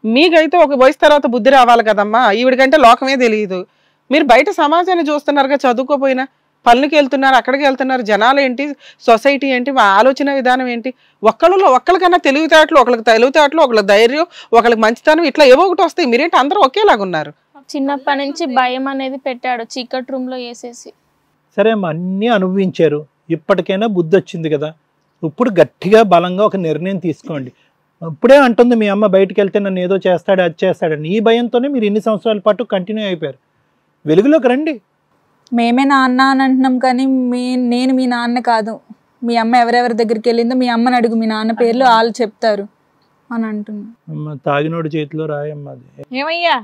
మీకైతే ఒక వయసు తర్వాత బుద్ధి రావాలి కదమ్మా, ఈవిడికంటే లోకమే తెలియదు. మీరు బయట సమాజాన్ని చూస్తున్నారుగా, చదువుకోపోయినా పనులకి వెళ్తున్నారు, అక్కడికి వెళ్తున్నారు, జనాలు ఏంటి, సొసైటీ ఏంటి, ఆలోచన విధానం ఏంటి, ఒక్కరికన్నా తెలివితేటలు, ఒకళ్ళకి తెలివితేటలు, ఒకళ్ళకి ధైర్యం, ఒకళ్ళకి మంచితనం, ఇట్లా ఏవో ఒకటి వస్తాయి. మీరేంటి అందరూ ఒకేలాగా ఉన్నారు? చిన్నప్పటి నుంచి భయం అనేది పెట్టాడు చీకటి రూమ్ లో వేసేసి. సరే అమ్మ, అన్నీ అనుభవించారు, ఇప్పటికైనా బుద్ధి వచ్చింది కదా, ఇప్పుడు గట్టిగా బలంగా ఒక నిర్ణయం తీసుకోండి. ఇప్పుడే అంటుంది మీ అమ్మ బయటికి వెళ్తే నన్ను ఏదో చేస్తాడు, అది చేస్తాడని. ఈ భయంతోనే మీరు ఇన్ని సంవత్సరాల పాటు కంటిన్యూ అయిపోయారు. వెలుగులోకి రండి. మేమే నాన్న అని అంటున్నాం కానీ నేను మీ నాన్న కాదు. మీ అమ్మ ఎవరెవరి దగ్గరికి వెళ్ళిందో మీ అమ్మని అడుగు, మీ నాన్న పేర్లు వాళ్ళు చెప్తారు అని అంటున్నాం. తాగినోడి చేతిలో రాయమ్మ అది. ఏమయ్యా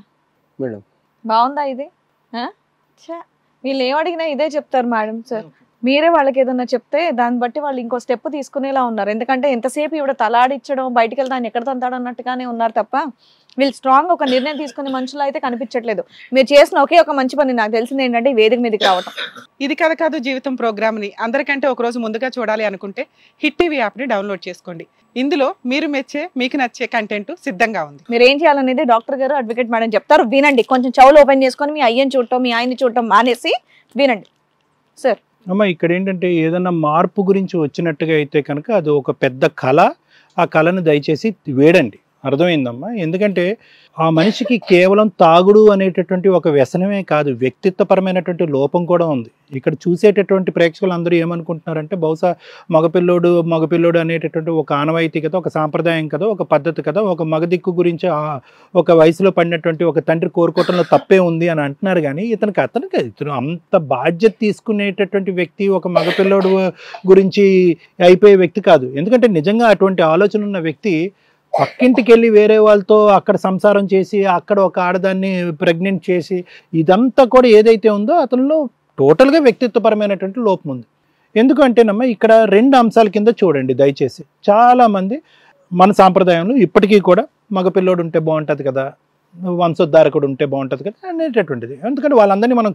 మేడం బాగుందా ఇది? వీళ్ళు ఏం అడిగినా ఇదే చెప్తారు మేడం సార్. మీరే వాళ్ళకి ఏదన్నా చెప్తే దాన్ని బట్టి వాళ్ళు ఇంకో స్టెప్ తీసుకునేలా ఉన్నారు. ఎందుకంటే ఎంతసేపు ఇవిడ తలాడిచ్చడం, బయటికి వెళ్తే ఆయన ఎక్కడ తంతాడు అన్నట్టుగానే ఉన్నారు తప్ప వీళ్ళు స్ట్రాంగ్ ఒక నిర్ణయం తీసుకునే మనుషులు అయితే కనిపించట్లేదు. మీరు చేసిన ఒకే ఒక మంచి పని నాకు తెలిసింది ఏంటంటే వేదిక మీదకి రావటం. ఇది కథ కాదు జీవితం ప్రోగ్రామ్ని అందరికంటే ఒక రోజు ముందుగా చూడాలి అనుకుంటే హిట్ టీవీ యాప్ని డౌన్లోడ్ చేసుకోండి. ఇందులో మీరు మెచ్చే, మీకు నచ్చే కంటెంట్ సిద్ధంగా ఉంది. మీరు ఏం చేయాలనేది డాక్టర్ గారు, అడ్వకేట్ మేడం చెప్తారు, వినండి. కొంచెం చెవులు ఓపెన్ చేసుకొని మీ అయ్యని చూడటం, మీ ఆయన్ని చూడటం మానేసి వినండి సార్. అమ్మ, ఇక్కడ ఏంటంటే ఏదన్నా మార్పు గురించి వచ్చినట్టుగా అయితే కనుక అది ఒక పెద్ద కళ. ఆ కళను దయచేసి వేడండి. అర్థమైందమ్మా? ఎందుకంటే ఆ మనిషికి కేవలం తాగుడు అనేటటువంటి ఒక వ్యసనమే కాదు, వ్యక్తిత్వపరమైనటువంటి లోపం కూడా ఉంది. ఇక్కడ చూసేటటువంటి ప్రేక్షకులు అందరూ ఏమనుకుంటున్నారంటే బహుశా మగపిల్లోడు అనేటటువంటి ఒక ఆనవాయితీ కదా, ఒక సాంప్రదాయం కదా, ఒక పద్ధతి కదా, ఒక మగదిక్కు గురించి ఒక వయసులో పడినటువంటి ఒక తండ్రి కోరుకోవటంలో తప్పే ఉంది అని అంటున్నారు. కానీ ఇతను అంత బాధ్యత తీసుకునేటటువంటి వ్యక్తి, ఒక మగపిల్లోడు గురించి అయిపోయే వ్యక్తి కాదు. ఎందుకంటే నిజంగా అటువంటి ఆలోచన ఉన్న వ్యక్తి పక్కింటికి వెళ్ళి వేరే వాళ్ళతో అక్కడ సంసారం చేసి అక్కడ ఒక ఆడదాన్ని ప్రెగ్నెంట్ చేసి ఇదంతా కూడా ఏదైతే ఉందో అతనిలో టోటల్గా వ్యక్తిత్వపరమైనటువంటి లోపం ఉంది. ఎందుకంటేనమ్మా ఇక్కడ రెండు అంశాల కింద చూడండి దయచేసి. చాలామంది మన సాంప్రదాయంలో ఇప్పటికీ కూడా మగపిల్లోడు ఉంటే బాగుంటుంది కదా, వంశోద్ధారకుడు ఉంటే బాగుంటుంది కదా అనేటటువంటిది. ఎందుకంటే వాళ్ళందరినీ మనం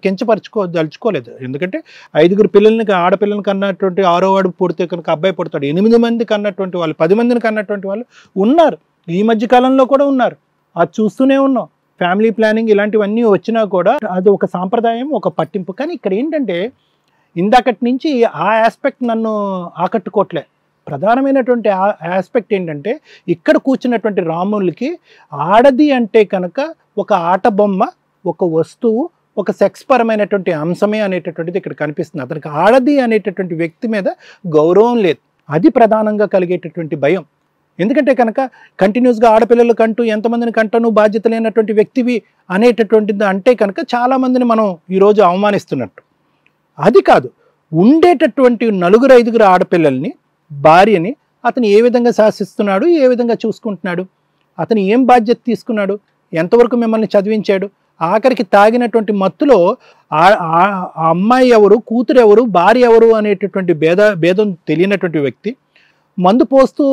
దలుచుకోలేదు. ఎందుకంటే 5 పిల్లల్ని, ఆడపిల్లలకి అన్నటువంటి 6వ వాడు పుడితే కనుక అబ్బాయి పుడతాడు. 8 మందికి అన్నటువంటి వాళ్ళు, 10 మందిని కన్నటువంటి వాళ్ళు ఉన్నారు. ఈ మధ్య కాలంలో కూడా ఉన్నారు. అది చూస్తూనే ఉన్నాం. ఫ్యామిలీ ప్లానింగ్ ఇలాంటివన్నీ వచ్చినా కూడా అది ఒక సాంప్రదాయం, ఒక పట్టింపు. కానీ ఇక్కడ ఏంటంటే ఇందాకటి నుంచి ఆ ఆస్పెక్ట్ నన్ను ఆకట్టుకోవట్లే. ప్రధానమైనటువంటి ఆస్పెక్ట్ ఏంటంటే ఇక్కడ కూర్చున్నటువంటి రాములకి ఆడది అంటే కనుక ఒక ఆట బొమ్మ, ఒక వస్తువు, ఒక సెక్స్ పరమైనటువంటి అంశమే అనేటటువంటిది ఇక్కడ కనిపిస్తుంది. అతనికి ఆడది అనేటటువంటి వ్యక్తి మీద గౌరవం లేదు. అది ప్రధానంగా కలిగేటటువంటి భయం. ఎందుకంటే కనుక కంటిన్యూస్గా ఆడపిల్లలు కంటూ ఎంతమందిని కంటూ బాధ్యత లేనటువంటి వ్యక్తివి అనేటటువంటిది అంటే కనుక చాలామందిని మనం ఈరోజు అవమానిస్తున్నట్టు. అది కాదు, ఉండేటటువంటి 4-5 ఆడపిల్లల్ని, భార్యని అతను ఏ విధంగా శాసిస్తున్నాడు, ఏ విధంగా చూసుకుంటున్నాడు, అతను ఏం బాధ్యత తీసుకున్నాడు, ఎంతవరకు మిమ్మల్ని చదివించాడు, ఆఖరికి తాగినటువంటి మత్తులో ఆ అమ్మాయి ఎవరు, కూతురు ఎవరు, భార్య ఎవరు అనేటటువంటి భేదం తెలియనటువంటి వ్యక్తి మందు పోస్తూ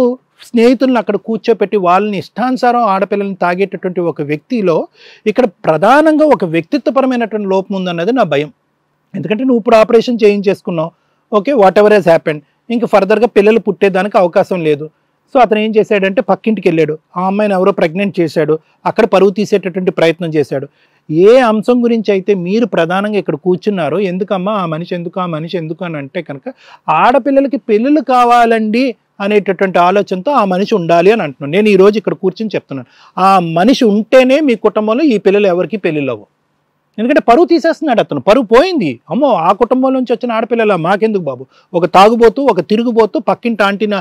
స్నేహితులను అక్కడ కూర్చోపెట్టి వాళ్ళని ఇష్టానుసారం ఆడపిల్లల్ని తాగేటటువంటి ఒక వ్యక్తిలో ఇక్కడ ప్రధానంగా ఒక వ్యక్తిత్వపరమైనటువంటి లోపం ఉందన్నది నా భయం. ఎందుకంటే నువ్వు ఇప్పుడు ఆపరేషన్ చేయించేసుకున్నావు, okay, whatever has happened, ఇంక ఫర్దర్గా పిల్లలు పుట్టేదానికి అవకాశం లేదు. సో అతను ఏం చేశాడంటే పక్కింటికి వెళ్ళాడు, ఆ అమ్మాయిని ఎవరో ప్రెగ్నెంట్ చేశాడు, అక్కడ పరువు తీసేటటువంటి ప్రయత్నం చేశాడు. ఏ అంశం గురించి అయితే మీరు ప్రధానంగా ఇక్కడ కూర్చున్నారో, ఎందుకమ్మా ఆ మనిషి ఎందుకు అని అంటే కనుక ఆడపిల్లలకి పెళ్ళిళ్ళు కావాలండి అనేటటువంటి ఆలోచనతో ఆ మనిషి ఉండాలి అని అంటున్నాను. నేను ఈరోజు ఇక్కడ కూర్చొని చెప్తున్నాను, ఆ మనిషి ఉంటేనే మీ కుటుంబంలో ఈ పిల్లలు ఎవరికి పెళ్ళిళ్ళు అవ్వవు. ఎందుకంటే పరువు తీసేస్తున్నాడు అతను, పరువు పోయింది. అమ్మో, ఆ కుటుంబం నుంచి వచ్చిన ఆడపిల్లల మాకెందుకు బాబు, ఒక తాగుబోతూ, ఒక తిరుగుబోతూ, పక్కింటి ఆంటీన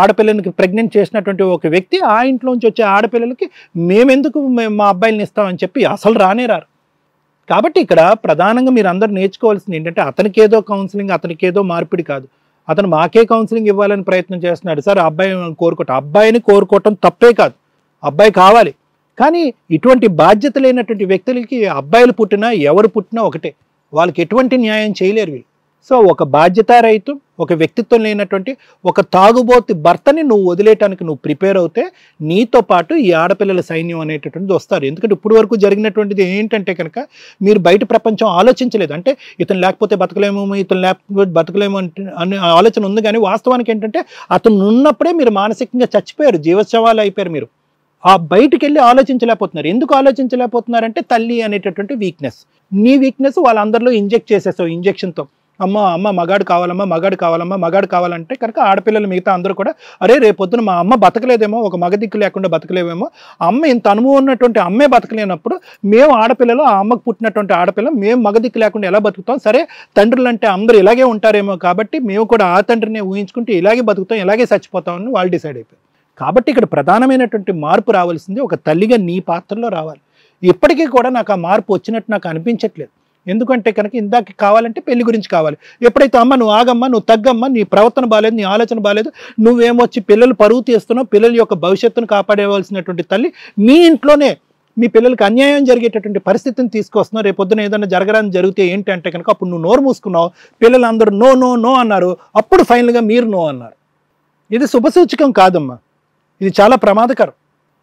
ఆడపిల్లలకి ప్రెగ్నెంట్ చేసినటువంటి ఒక వ్యక్తి ఆ ఇంట్లోంచి వచ్చే ఆడపిల్లలకి మేమెందుకు మా అబ్బాయిని ఇస్తామని చెప్పి అసలు రారు. కాబట్టి ఇక్కడ ప్రధానంగా మీరు అందరూ నేర్చుకోవాల్సింది ఏంటంటే అతనికి ఏదో కౌన్సిలింగ్, అతనికి ఏదో మార్పిడి కాదు, అతను మాకే కౌన్సిలింగ్ ఇవ్వాలని ప్రయత్నం చేస్తున్నాడు. సార్ అబ్బాయిని కోరుకోవటం తప్పే కాదు, అబ్బాయి కావాలి. కానీ ఇటువంటి బాధ్యత లేనటువంటి వ్యక్తులకి అబ్బాయిలు పుట్టినా ఎవరు పుట్టినా ఒకటే, వాళ్ళకి ఎటువంటి న్యాయం చేయలేరు వీళ్ళు. సో ఒక బాధ్యత రహితం, ఒక వ్యక్తిత్వం లేనటువంటి ఒక తాగుబోతు భర్తని నువ్వు వదిలేయటానికి నువ్వు ప్రిపేర్ అవుతే నీతో పాటు ఈ ఆడపిల్లల సైన్యం అనేటటువంటిది వస్తారు. ఎందుకంటే ఇప్పుడు వరకు జరిగినటువంటిది ఏంటంటే కనుక మీరు బయట ప్రపంచం ఆలోచించలేదు. అంటే ఇతను లేకపోతే బతకలేము అనే ఆలోచన ఉంది. కానీ వాస్తవానికి ఏంటంటే అతను ఉన్నప్పుడే మీరు మానసికంగా చచ్చిపోయారు, జీవశవాలు అయిపోయారు మీరు. ఆ బయటికి వెళ్ళి ఆలోచించలేకపోతున్నారు. ఎందుకు ఆలోచించలేకపోతున్నారంటే తల్లి అనేటటువంటి వీక్నెస్. నీ వీక్నెస్ వాళ్ళందరిలో ఇంజెక్ట్ చేసేసావు ఇంజెక్షన్తో. అమ్మ మగాడు కావాలమ్మా, మగాడు కావాలమ్మా, మగాడు కావాలంటే కనుక ఆడపిల్లలు మిగతా అందరూ కూడా అరే రేపొద్దున మా అమ్మ బతకలేదేమో, ఒక మగ దిక్కు లేకుండా బతకలేవేమో, అమ్మ ఇంత అనుభవం ఉన్నటువంటి అమ్మే బతకలేనప్పుడు మేము ఆడపిల్లలు, ఆ అమ్మకు పుట్టినటువంటి ఆడపిల్ల మేము మగ దిక్కు లేకుండా ఎలా బతుకుతాం, సరే తండ్రులు అంటే అందరూ ఇలాగే ఉంటారేమో కాబట్టి మేము కూడా ఆ తండ్రిని ఊహించుకుంటే ఇలాగే బతుకుతాం, ఇలాగే చచ్చిపోతామని వాళ్ళు డిసైడ్ అయిపోయారు. కాబట్టి ఇక్కడ ప్రధానమైనటువంటి మార్పు రావాల్సింది ఒక తల్లిగా నీ పాత్రలో రావాలి. ఇప్పటికీ కూడా నాకు ఆ మార్పు వచ్చినట్టు నాకు అనిపించట్లేదు. ఎందుకంటే కనుక ఇందాక కావాలంటే పెళ్లి గురించి కావాలి. ఎప్పుడైతే అమ్మ నువ్వు ఆగమ్మా, నువ్వు తగ్గమ్మా, నీ ప్రవర్తన బాలేదు, నీ ఆలోచన బాలేదు, నువ్వేమొచ్చి పిల్లలు పరువు తీస్తున్నావు, పిల్లల యొక్క భవిష్యత్తును కాపాడేవలసినటువంటి తల్లి మీ ఇంట్లోనే మీ పిల్లలకి అన్యాయం జరిగేటటువంటి పరిస్థితిని తీసుకొస్తున్నావు. రేపొద్దున ఏదైనా జరగడానికి జరిగితే ఏంటి అంటే కనుక అప్పుడు నువ్వు నోరు మూసుకున్నావు, పిల్లలందరూ నో నో నో అన్నారు, అప్పుడు ఫైనల్గా మీరు నో అన్నారు. ఇది శుభసూచకం కాదమ్మా, ఇది చాలా ప్రమాదకరం.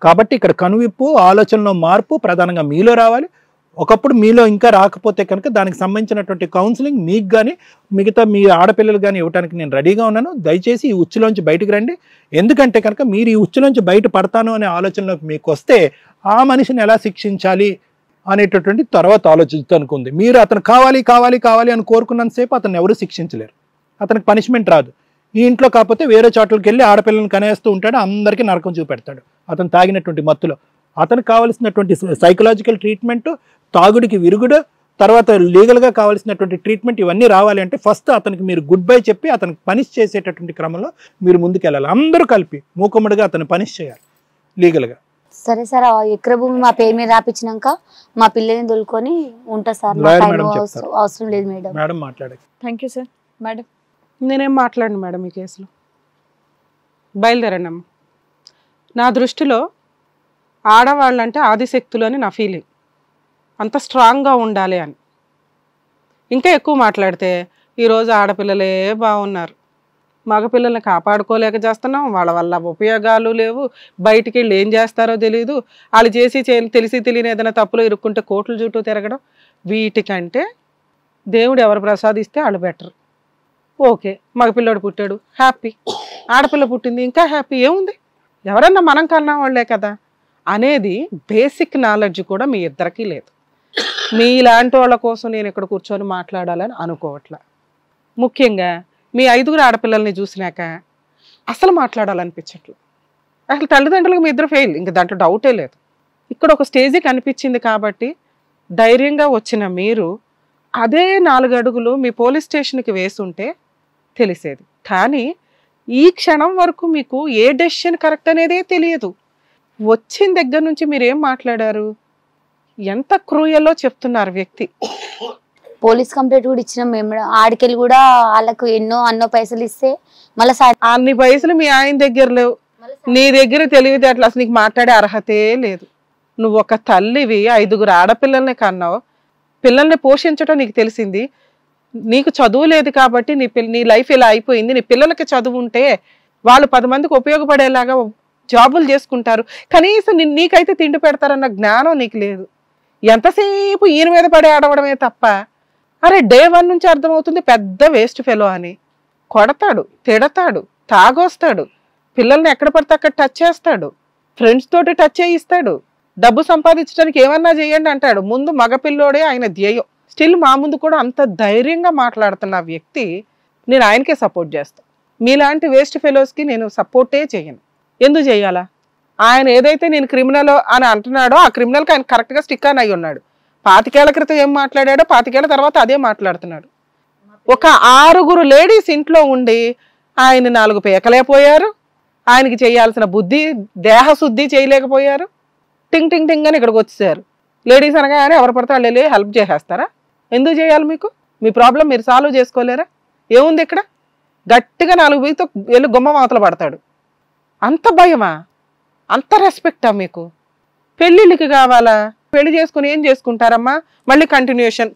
కాబట్టి ఇక్కడ కనువిప్పు, ఆలోచనలో మార్పు ప్రధానంగా మీలో రావాలి. ఒకప్పుడు మీలో ఇంకా రాకపోతే కనుక దానికి సంబంధించినటువంటి కౌన్సిలింగ్ మీకు కానీ మిగతా మీ ఆడపిల్లలు కానీ ఇవ్వడానికి నేను రెడీగా ఉన్నాను. దయచేసి ఈ ఉచ్చులోంచి బయటకు రండి. ఎందుకంటే కనుక మీరు ఈ ఉచ్చులోంచి బయట పడతాను అనే ఆలోచనలోకి మీకు వస్తే ఆ మనిషిని ఎలా శిక్షించాలి అనేటటువంటి తర్వాత ఆలోచించడానికి. మీరు అతను కావాలి కావాలి కావాలి అని కోరుకున్నంతసేపు అతను ఎవరు శిక్షించలేరు, అతనికి పనిష్మెంట్ రాదు. ఈ ఇంట్లో కాకపోతే వేరే చోట్లకి వెళ్ళి ఆడపిల్లలను కనేస్తూ ఉంటాడు, అందరికీ నరకం చూపెడతాడు అతను తాగినటువంటి మత్తులో. అతనికి కావాల్సినటువంటి సైకలాజికల్ ట్రీట్మెంట్, తాగుడికి విరుగుడు, తర్వాత లీగల్గా కావాల్సినటువంటి ట్రీట్మెంట్, ఇవన్నీ రావాలి అంటే ఫస్ట్ అతనికి మీరు గుడ్ బై చెప్పి అతనికి పనిష్ చేసేటటువంటి క్రమంలో మీరు ముందుకెళ్ళాలి. అందరూ కలిపి మూకుమ్మడిగా అతను పనిష్ చేయాలి లీగల్గా. సరే సార్, ఎకర భూమి మా పేరు మీద రాపించినాక మా పిల్లల్ని దొలుకొని ఉంటా సార్, అవసరం లేదు మేడం. మేడం మాట్లాడారు. Thank you sir. మేడం నేనేం మాట్లాడను మేడం ఈ కేసులో. బయలుదేరండి అమ్మ. నా దృష్టిలో ఆడవాళ్ళంటే ఆదిశక్తులు అని నా ఫీలింగ్. అంత స్ట్రాంగ్గా ఉండాలి అని. ఇంకా ఎక్కువ మాట్లాడితే ఈరోజు ఆడపిల్లలే బాగున్నారు, మగపిల్లల్ని కాపాడుకోలేక చేస్తున్నాం, వాళ్ళ వల్ల ఉపయోగాలు లేవు, బయటికి వెళ్ళి ఏం చేస్తారో తెలియదు, వాళ్ళు చేసి తెలిసి తెలియని ఏదైనా తప్పులో ఇరుక్కుంటే కోట్ల చుట్టూ తిరగడం. వీటికంటే దేవుడు ఎవరు ప్రసాదిస్తే వాళ్ళు బెటర్. ఓకే, మగపిల్లోడు పుట్టాడు హ్యాపీ, ఆడపిల్ల పుట్టింది ఇంకా హ్యాపీ, ఏముంది, ఎవరన్నా మనం కన్నా వాళ్ళే కదా అనేది బేసిక్ నాలెడ్జ్ కూడా మీ ఇద్దరికీ లేదు. మీలాంటి వాళ్ళ కోసం నేను ఇక్కడ కూర్చొని మాట్లాడాలని అనుకోవట్లా. ముఖ్యంగా మీ 5 ఆడపిల్లల్ని చూసినాక అసలు మాట్లాడాలనిపించట్లేదు. అసలు తల్లిదండ్రులకు మీ ఇద్దరు ఫెయిల్, ఇంక దాంట్లో డౌటే లేదు. ఇక్కడ ఒక స్టేజీ కనిపించింది కాబట్టి ధైర్యంగా వచ్చిన మీరు అదే 4 అడుగులు మీ పోలీస్ స్టేషన్కి వేసుంటే తెలిసేది. కానీ ఈ క్షణం వరకు మీకు ఏ డెసిషన్ కరెక్ట్ అనేదే తెలియదు. వచ్చిన దగ్గర నుంచి మీరు ఏం మాట్లాడారు, ఎంత క్రూయల్లో చెప్తున్నారు వ్యక్తి. పోలీస్ కంప్లైంట్ కూడా ఇచ్చినాం మేము, ఆడికెళ్ళి కూడా వాళ్ళకు అన్నో పైసలు ఇస్తే మళ్ళీ అన్ని పైసలు మీ ఆయన దగ్గర లేవు, నీ దగ్గర తెలివితే అట్లా అసలు నీకు మాట్లాడే అర్హతే లేదు. నువ్వు ఒక తల్లివి, 5 ఆడపిల్లల్ని కన్నావు, పిల్లల్ని పోషించడం నీకు తెలిసింది. నీకు చదువు లేదు కాబట్టి నీ లైఫ్ ఇలా అయిపోయింది. నీ పిల్లలకి చదువు ఉంటే వాళ్ళు 10 మందికి ఉపయోగపడేలాగా జాబులు చేసుకుంటారు, కనీసం నీకైతే తిండి పెడతారన్న జ్ఞానం నీకు లేదు. ఎంతసేపు ఈయన మీద పడే ఆడవడమే తప్ప, అరే డే 1 నుంచి అర్థమవుతుంది పెద్ద వేస్ట్ ఫెలో అని. కొడతాడు, తిడతాడు, తాగొస్తాడు, పిల్లల్ని ఎక్కడ పడితే అక్కడ టచ్ చేస్తాడు, ఫ్రెండ్స్ తోటి టచ్ చేయిస్తాడు, డబ్బు సంపాదించడానికి ఏమన్నా చేయండి అంటాడు. ముందు మగపిల్లోడే ఆయన ధ్యేయం. స్టిల్ మా ముందు కూడా అంత ధైర్యంగా మాట్లాడుతున్న వ్యక్తి నేను ఆయనకే సపోర్ట్ చేస్తాను. మీలాంటి వేస్ట్ ఫెలోస్కి నేను సపోర్టే చేయను. ఎందుకు చేయాలా? ఆయన ఏదైతే నేను క్రిమినల్ అని అంటున్నాడో ఆ క్రిమినల్కి ఆయన కరెక్ట్గా స్టిక్ అని అయి ఉన్నాడు. 25 ఏళ్ల క్రితం ఏం మాట్లాడాడో 25 ఏళ్ల తర్వాత అదే మాట్లాడుతున్నాడు. ఒక 6 లేడీస్ ఇంట్లో ఉండి ఆయన 4 పేకలేకపోయారు, ఆయనకి చేయాల్సిన బుద్ధి దేహశుద్ధి చేయలేకపోయారు. టింగ్ టింగ్ టింగ్ అని ఇక్కడికి వచ్చేసారు. లేడీస్ అనగానే ఎవరు పడితే వాళ్ళు వెళ్ళి హెల్ప్ చేసేస్తారా? ఎందుకు చేయాలి? మీకు మీ ప్రాబ్లం మీరు సాల్వ్ చేసుకోలేరా? ఏముంది ఇక్కడ? గట్టిగా 4 వీతో వెళ్ళి గుమ్మ మాతలు పడతాడు. అంత భయమా? అంత రెస్పెక్టా మీకు? పెళ్ళిళ్ళకి కావాలా? పెళ్లి చేసుకుని ఏం చేసుకుంటారమ్మా? మళ్ళీ కంటిన్యూషన్.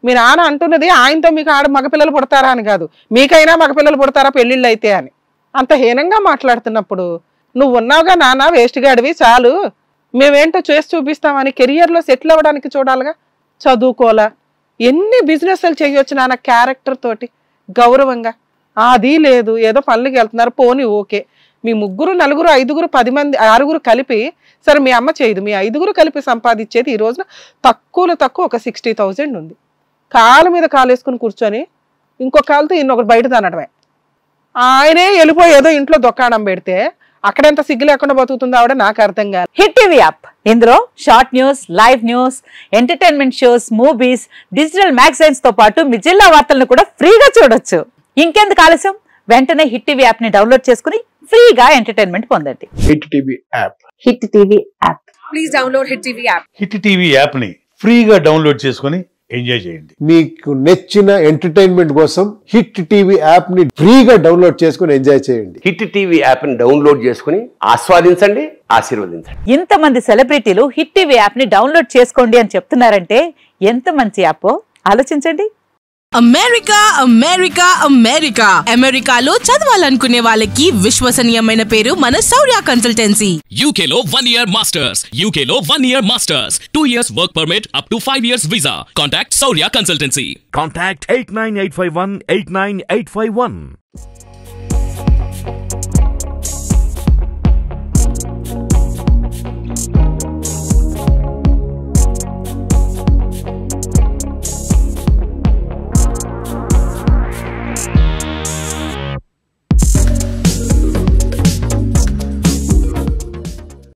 మీ నాన్న అంటున్నది ఆయనతో మీకు మగపిల్లలు పుడతారా అని కాదు, మీకైనా మగపిల్లలు పుడతారా పెళ్ళిళ్ళు అయితే అని. అంత హీనంగా మాట్లాడుతున్నప్పుడు నువ్వు ఉన్నావుగా నాన్న వేస్ట్ గాడివి చాలు, మేమేంటో చేసి చూపిస్తామని కెరియర్లో సెటిల్ అవ్వడానికి చూడాలిగా. చదువుకోలా, ఎన్ని బిజినెస్లు చేయొచ్చు నాన్న క్యారెక్టర్ తోటి గౌరవంగా. అది లేదు, ఏదో పనులకి వెళ్తున్నారు పోనీ ఓకే, మీ 3, 4, 5, 10 మంది 6 కలిపి, సరే మీ అమ్మ చేయదు, మీ 5 కలిపి సంపాదించేది ఈ రోజున తక్కువలో తక్కువ ఒక 60,000 ఉంది. కాళ్ళ మీద కాలేసుకుని కూర్చొని ఇంకో కాలుతో ఇన్నొకటి బయట తనడమే. ఆయనే వెళ్ళిపోయి ఏదో ఇంట్లో దుకాణం పెడితే అక్కడెంత సిగ్గు లేకుండా బతుకుతుందో ఆవిడ నాకు అర్థం కాదు. హిట్ టీవీ యాప్, ఇందులో short news, live news, entertainment shows, movies, digital magazines తో పాటు మీ జిల్లా వార్తలను కూడా ఫ్రీగా చూడొచ్చు. ఇంకెందుకు ఆలస్యం, వెంటనే హిట్ టీవీ యాప్ ని డౌన్లోడ్ చేసుకుని ఫ్రీగా ఎంటర్టైన్మెంట్ పొందండి. Hit TV app. Hit TV app. Please download hit TV app. Hit TV app ని ఫ్రీగా డౌన్లోడ్ చేసుకుని ఎంజాయ్ చేయండి. మీకు నచ్చిన ఎంటర్టైన్మెంట్ కోసం హిట్ టీవీ యాప్ ని ఫ్రీగా డౌన్లోడ్ చేసుకుని ఎంజాయ్ చేయండి. హిట్ టీవీ యాప్ ని డౌన్లోడ్ చేసుకుని ఆస్వాదించండి, ఆశీర్వదించండి. ఇంతమంది సెలబ్రిటీలు హిట్ టీవీ యాప్ ని డౌన్లోడ్ చేసుకోండి అని చెప్తున్నారంటే ఎంత మంచి యాప్ ఆలోచించండి. అమెరికా అమెరికా అమెరికా అమెరికాలో చదవాలనుకునే వాళ్ళకి విశ్వసనీయమైన పేరు మన శౌర్య కన్సల్టెన్సీ. UK లో 1 year masters, UK లో 1 year masters, 2 years work permit up to 5 years visa. Contact Saurya Consultancy. Contact 89851 89851.